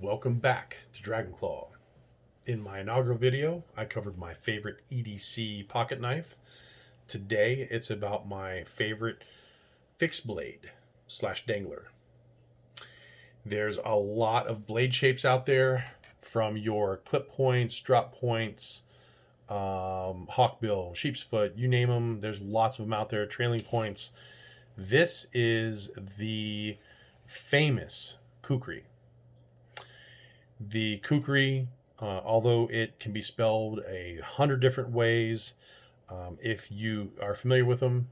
Welcome back to Dragon Claw. In my inaugural video, I covered my favorite EDC pocket knife. Today, it's about my favorite fixed blade slash dangler. There's a lot of blade shapes out there, from your clip points, drop points, hawkbill, sheep's foot, you name them. There's lots of them out there, trailing points. This is the famous Kukri. The Kukri, although it can be spelled 100 different ways, if you are familiar with them,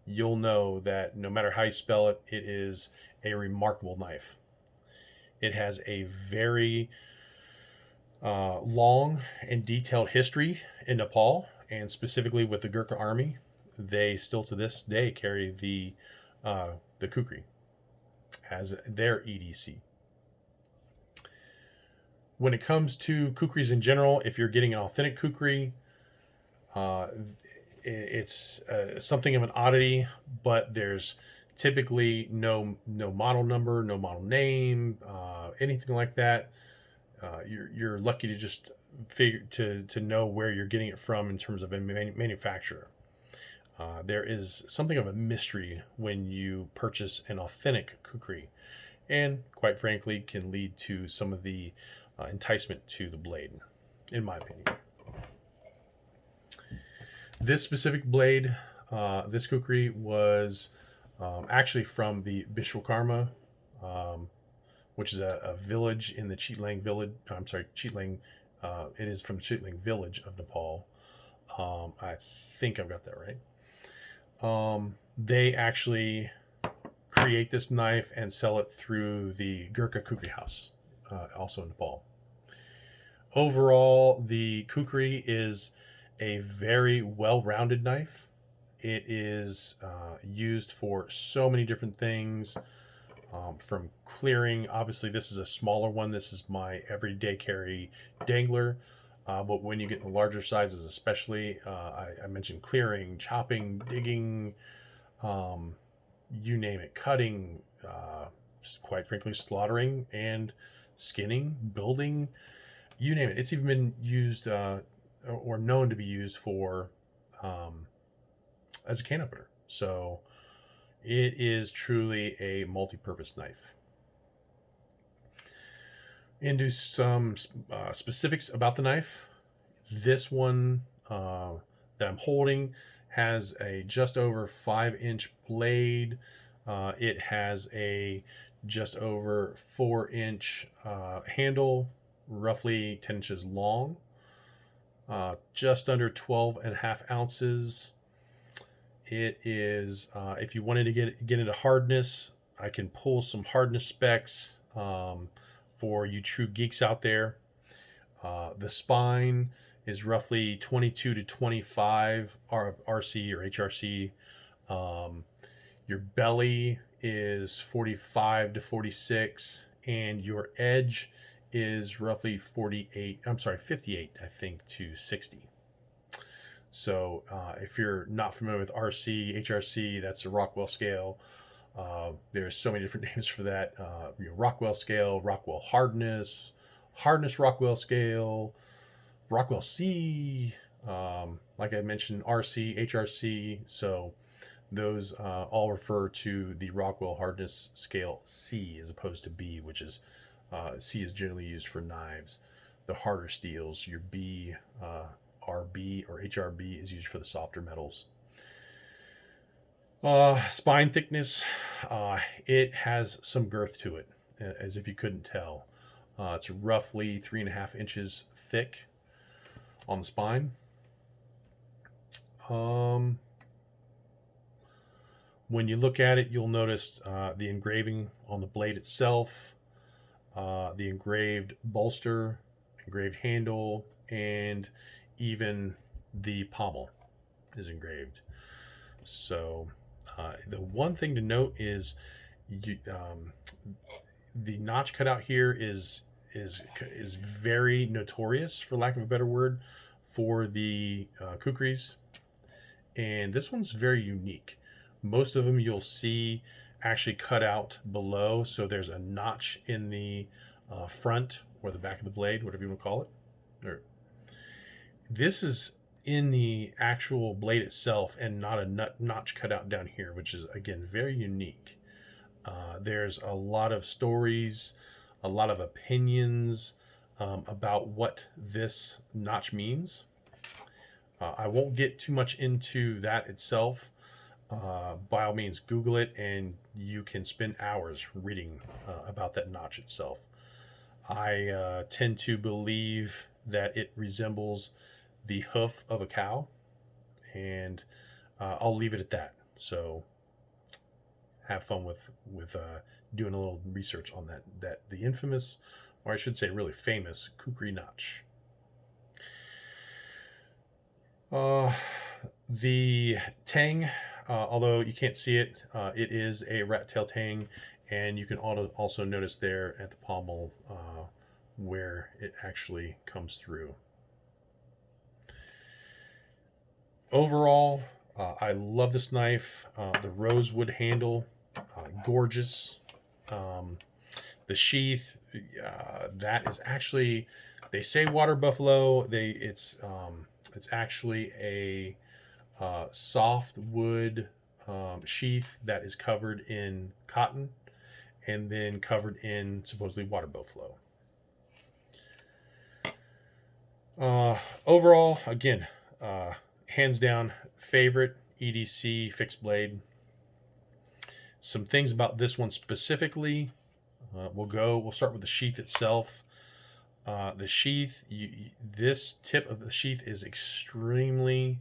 you'll know that no matter how you spell it, it is a remarkable knife. It has a very long and detailed history in Nepal, and specifically with the Gurkha army. They still to this day carry the Kukri as their EDC. When it comes to Kukris in general, if you're getting an authentic Kukri, it's something of an oddity, but there's typically no model number, no model name, anything like that. You're lucky to just figure to know where you're getting it from in terms of a manufacturer. There is something of a mystery when you purchase an authentic Kukri, and quite frankly can lead to some of the enticement to the blade, in my opinion. This specific blade, this Kukri, was actually from the Vishwakarma, which is a village in the Cheatlang village. I'm sorry, Cheatlang. It is from Cheatlang village of Nepal. I think I've got that right. They actually create this knife and sell it through the Gurkha Kukri house, also in Nepal. Overall, the Kukri is a very well-rounded knife. It is used for so many different things, from clearing. Obviously, this is a smaller one. This is my everyday carry dangler. But when you get in the larger sizes, especially, I mentioned clearing, chopping, digging, you name it, cutting, quite frankly, slaughtering and skinning, building, you name it. It's even been used or known to be used for as a can opener. So it is truly a multi-purpose knife. Into some specifics about the knife. This one that I'm holding has a just over 5-inch blade. It has a just over 4-inch handle, roughly 10 inches long, just under 12.5 ounces. It is, if you wanted to get into hardness, I can pull some hardness specs for you true geeks out there. The spine is roughly 22 to 25 RC or HRC. Your belly is 45 to 46, and your edge is roughly 58, I think, to 60. So if you're not familiar with RC, HRC, that's a Rockwell scale. There's so many different names for that. Rockwell scale, Rockwell hardness, hardness Rockwell scale, Rockwell C, like I mentioned, RC, HRC. So those all refer to the Rockwell hardness scale C as opposed to B, which is C is generally used for knives. The harder steels, your B, RB or HRB is used for the softer metals. Spine thickness, it has some girth to it, as if you couldn't tell. It's roughly 3.5 inches thick on the spine. When you look at it, you'll notice the engraving on the blade itself, the engraved bolster, engraved handle, and even the pommel is engraved. So the one thing to note is the notch cutout here is very notorious, for lack of a better word, for the Kukris, and this one's very unique. Most of them you'll see actually cut out below, so there's a notch in the front or the back of the blade, whatever you want to call it. This is in the actual blade itself and not a notch cut out down here, which is, again, very unique. There's a lot of stories, a lot of opinions about what this notch means. I won't get too much into that itself. By all means, Google it, and you can spend hours reading about that notch itself. I tend to believe that it resembles the hoof of a cow, and I'll leave it at that. So have fun with doing a little research on that the infamous, or I should say really famous, Kukri notch. The tang, although you can't see it, it is a rat tail tang, and you can also notice there at the pommel where it actually comes through. Overall, I love this knife. The rosewood handle, gorgeous. The sheath, that is actually, they say water buffalo. It's actually a soft wood sheath that is covered in cotton and then covered in supposedly water buffalo. Overall, again, hands down favorite EDC fixed blade. Some things about this one specifically. We'll start with the sheath itself. The sheath, this tip of the sheath is extremely,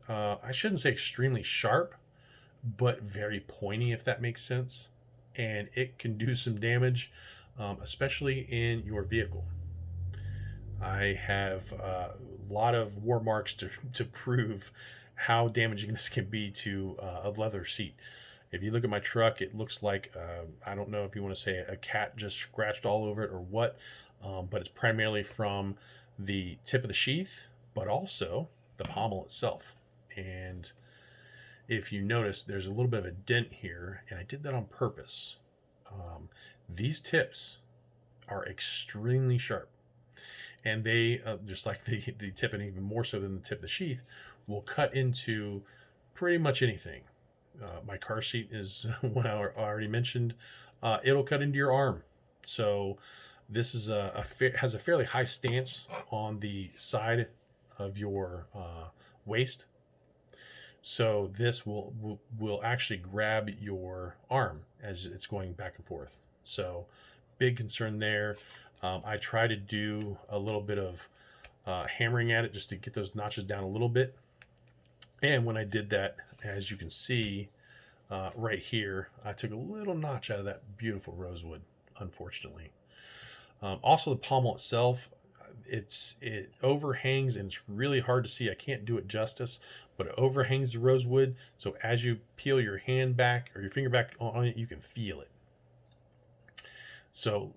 I shouldn't say extremely sharp, but very pointy, if that makes sense. And it can do some damage, especially in your vehicle. I have a lot of war marks to prove how damaging this can be to a leather seat. If you look at my truck, it looks like, I don't know if you want to say a cat just scratched all over it or what, but it's primarily from the tip of the sheath, but also the pommel itself. And if you notice, there's a little bit of a dent here, and I did that on purpose. These tips are extremely sharp. And they, just like the tip, and even more so than the tip of the sheath, will cut into pretty much anything. My car seat is one I already mentioned. It'll cut into your arm. So this is has a fairly high stance on the side of your waist. So this will actually grab your arm as it's going back and forth. So big concern there. I try to do a little bit of hammering at it just to get those notches down a little bit. And when I did that, as you can see right here, I took a little notch out of that beautiful rosewood, unfortunately. Also, the pommel itself, it overhangs, and it's really hard to see. I can't do it justice, but it overhangs the rosewood. So as you peel your hand back or your finger back on it, you can feel it. So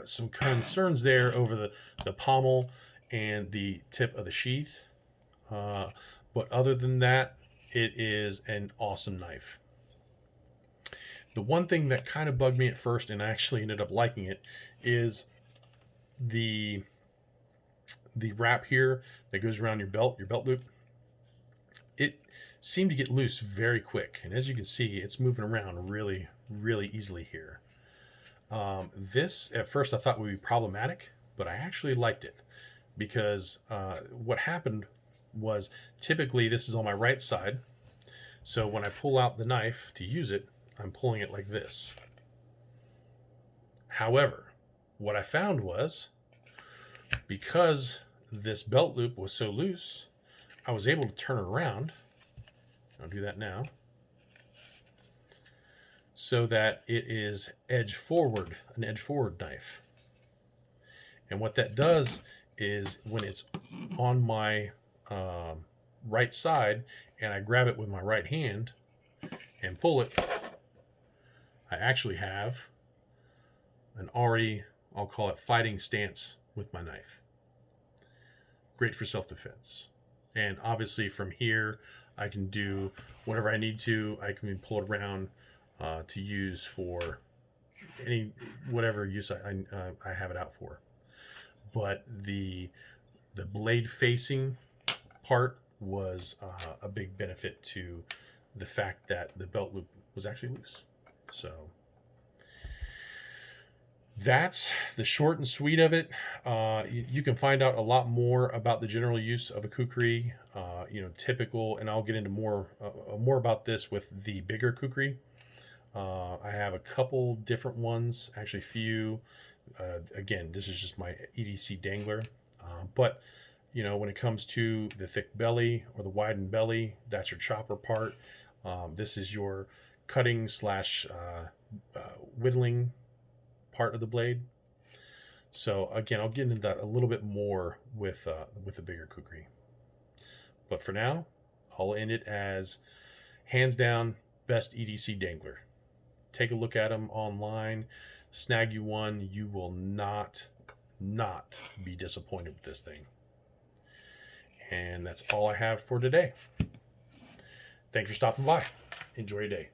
some concerns there over the pommel and the tip of the sheath. But other than that, it is an awesome knife. The one thing that kind of bugged me at first, and I actually ended up liking it, is the wrap here that goes around your belt loop. It seemed to get loose very quick, and as you can see, it's moving around really, really easily here. This, at first, I thought would be problematic, but I actually liked it because what happened was, typically this is on my right side, so when I pull out the knife to use it, I'm pulling it like this. However, what I found was, because this belt loop was so loose, I was able to turn it around. I'll do that now, so that it is an edge forward knife. And what that does is, when it's on my right side and I grab it with my right hand and pull it, I actually have an already, I'll call it, fighting stance with my knife. Great for self-defense. And obviously from here, I can do whatever I need to. I can pull it around to use for any whatever use I have it out for. But the blade facing part was a big benefit to the fact that the belt loop was actually loose. So that's the short and sweet of it. You can find out a lot more about the general use of a kukri, typical, and I'll get into more about this with the bigger kukri. I have a couple different ones, actually few. Again, this is just my EDC dangler, but when it comes to the thick belly or the widened belly, that's your chopper part. This is your cutting slash whittling part of the blade. So again, I'll get into that a little bit more with the bigger kukri. But for now, I'll end it as hands down best EDC dangler. Take a look at them online, snag you one. You will not be disappointed with this thing. And that's all I have for today. Thanks for stopping by. Enjoy your day.